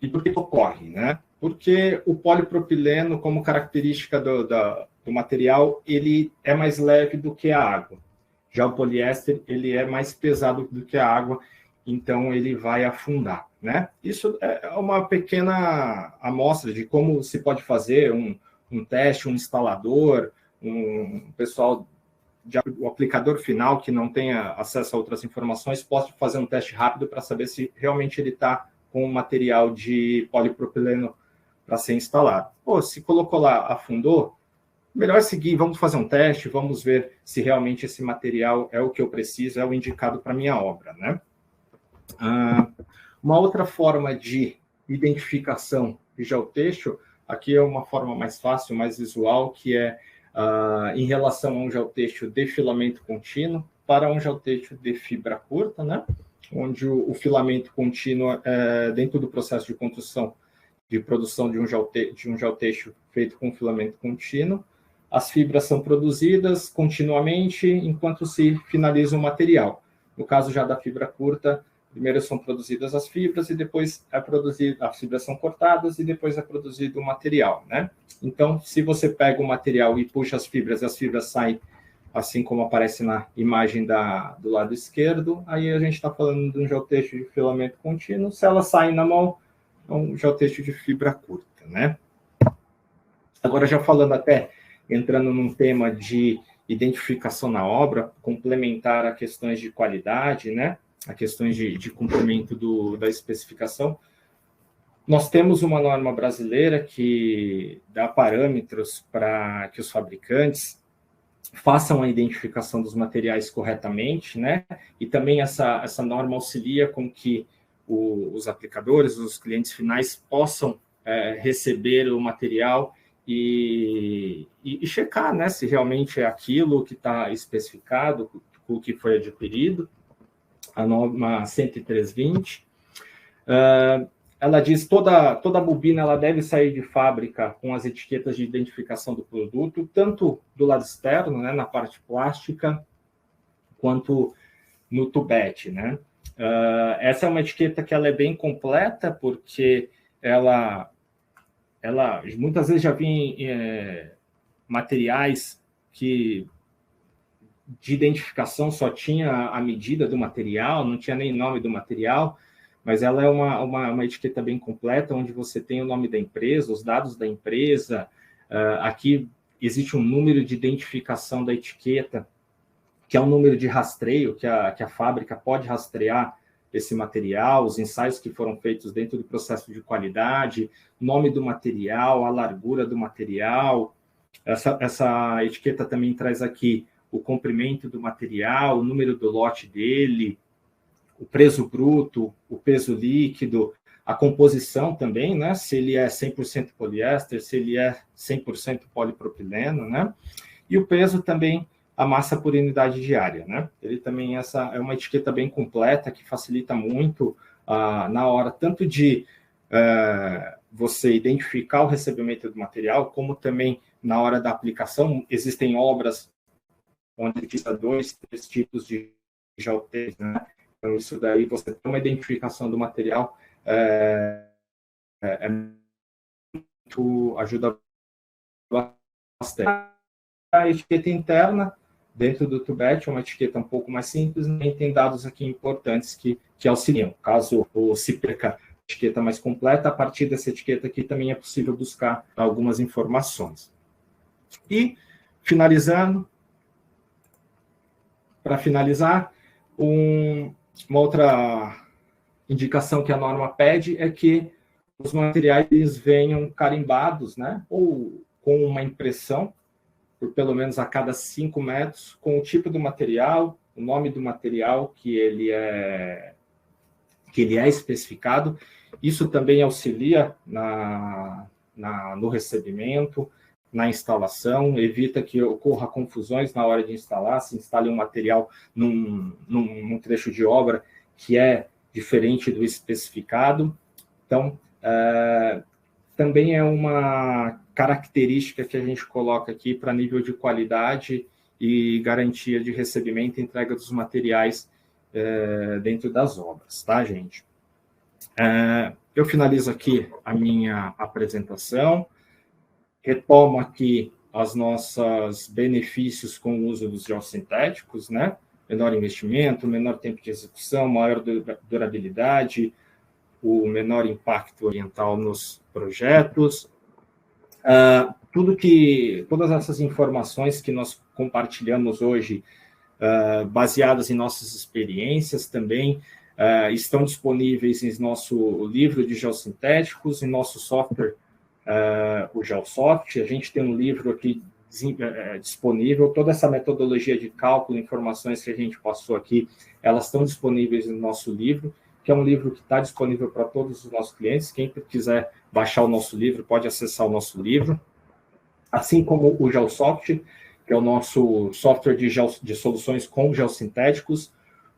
E por que ocorre, né? Porque o polipropileno, como característica do material, ele é mais leve do que a água. Já o poliéster, ele é mais pesado do que a água, então ele vai afundar, né? Isso é uma pequena amostra de como se pode fazer um teste, um instalador, um pessoal, o aplicador final que não tenha acesso a outras informações, pode fazer um teste rápido para saber se realmente ele está com o material de polipropileno para ser instalado. Pô, se colocou lá, afundou, melhor seguir, vamos fazer um teste, vamos ver se realmente esse material é o que eu preciso, é o indicado para a minha obra, né? Uma outra forma de identificação de geotêxtil, aqui é uma forma mais fácil, mais visual, que é em relação a um geotêxtil de filamento contínuo para um geotêxtil de fibra curta, né? Onde o filamento contínuo é dentro do processo de construção, de produção de um geotêxtil feito com filamento contínuo. As fibras são produzidas continuamente enquanto se finaliza o material. No caso já da fibra curta, primeiro são produzidas as fibras e depois as fibras são cortadas e depois é produzido o material, né? Então, se você pega o material e puxa as fibras saem assim como aparece na imagem do lado esquerdo, aí a gente está falando de um geotexto de filamento contínuo. Se elas saem na mão, é um geotexto de fibra curta, né? Agora, já falando até, entrando num tema de identificação na obra, complementar a questões de qualidade, né? A questões de cumprimento da especificação, nós temos uma norma brasileira que dá parâmetros para que os fabricantes façam a identificação dos materiais corretamente, né? E também essa norma auxilia com que os aplicadores, os clientes finais, possam receber o material e checar, né, se realmente é aquilo que está especificado, o que foi adquirido. A norma 10320, ela diz que toda bobina ela deve sair de fábrica com as etiquetas de identificação do produto, tanto do lado externo, né, na parte plástica, quanto no tubete, né? Essa é uma etiqueta que ela é bem completa, porque ela muitas vezes já vem materiais que de identificação só tinha a medida do material, não tinha nem nome do material, mas ela é uma etiqueta bem completa, onde você tem o nome da empresa, os dados da empresa. Aqui existe um número de identificação da etiqueta, que é um número de rastreio, que a fábrica pode rastrear esse material, os ensaios que foram feitos dentro do processo de qualidade, nome do material, a largura do material. Essa etiqueta também traz aqui o comprimento do material, o número do lote dele, o peso bruto, o peso líquido, a composição também, né? Se ele é 100% poliéster, se ele é 100% polipropileno, né? E o peso também, a massa por unidade diária, né? Ele também, essa é uma etiqueta bem completa, que facilita muito na hora, tanto de você identificar o recebimento do material, como também na hora da aplicação. Existem obras onde utiliza 2, 3 tipos de geotextos, né? Então, isso daí, você tem uma identificação do material, muito, ajuda bastante. A etiqueta interna, dentro do tubete, é uma etiqueta um pouco mais simples, e tem dados aqui importantes que auxiliam. Caso se perca a etiqueta mais completa, a partir dessa etiqueta aqui também é possível buscar algumas informações. E, finalizando, para finalizar, uma outra indicação que a norma pede é que os materiais venham carimbados, né, ou com uma impressão, por pelo menos a cada 5 metros, com o tipo do material, o nome do material que ele é especificado. Isso também auxilia no recebimento, na instalação, evita que ocorra confusões na hora de instalar, se instale um material num trecho de obra que é diferente do especificado. Então, também é uma característica que a gente coloca aqui para nível de qualidade e garantia de recebimento e entrega dos materiais dentro das obras, tá, gente? Eu finalizo aqui a minha apresentação. Retomo aqui os nossos benefícios com o uso dos geossintéticos, né? Menor investimento, menor tempo de execução, maior durabilidade, o menor impacto ambiental nos projetos. Todas essas informações que nós compartilhamos hoje, baseadas em nossas experiências também, estão disponíveis em nosso livro de geossintéticos, em nosso software, o GeoSoft. A gente tem um livro aqui disponível, toda essa metodologia de cálculo, informações que a gente passou aqui, elas estão disponíveis no nosso livro, que é um livro que está disponível para todos os nossos clientes. Quem quiser baixar o nosso livro, pode acessar o nosso livro, assim como o GeoSoft, que é o nosso software de soluções com geossintéticos,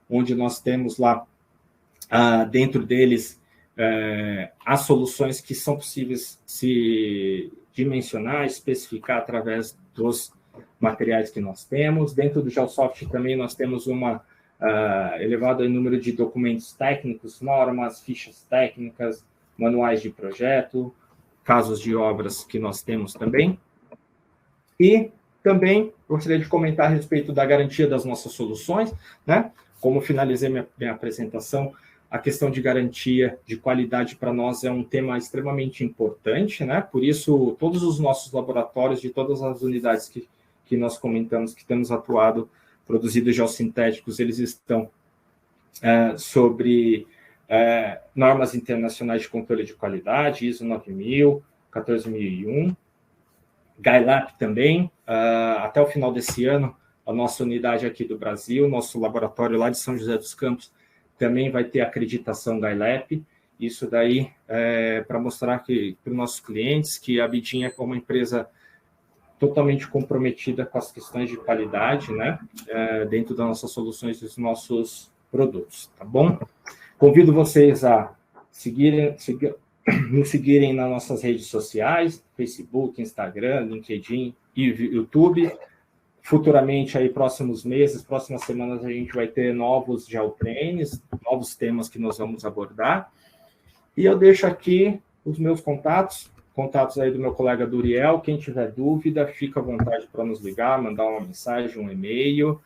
onde nós temos lá, dentro deles, as soluções que são possíveis se dimensionar, especificar através dos materiais que nós temos. Dentro do GeoSoft também nós temos uma elevado número de documentos técnicos, normas, fichas técnicas, manuais de projeto, casos de obras que nós temos também. E também gostaria de comentar a respeito da garantia das nossas soluções, né? Como finalizei minha apresentação, a questão de garantia de qualidade para nós é um tema extremamente importante, né? Por isso, todos os nossos laboratórios, de todas as unidades que nós comentamos, que temos atuado, produzidos geossintéticos, eles estão sobre normas internacionais de controle de qualidade, ISO 9000, 14001, GAILAP também. Até o final desse ano, a nossa unidade aqui do Brasil, nosso laboratório lá de São José dos Campos, também vai ter acreditação GAILAP. Isso daí para mostrar para os nossos clientes que a Bidin é uma empresa totalmente comprometida com as questões de qualidade, né, dentro das nossas soluções e dos nossos produtos, tá bom? Convido vocês a nos seguirem nas nossas redes sociais, Facebook, Instagram, LinkedIn e YouTube. Futuramente, aí, próximos meses, próximas semanas, a gente vai ter novos geotrains, novos temas que nós vamos abordar. E eu deixo aqui os meus contatos aí do meu colega Duriel. Quem tiver dúvida, fica à vontade para nos ligar, mandar uma mensagem, um e-mail.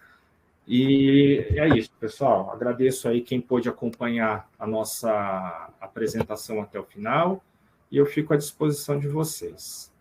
E é isso, pessoal. Agradeço aí quem pôde acompanhar a nossa apresentação até o final. E eu fico à disposição de vocês.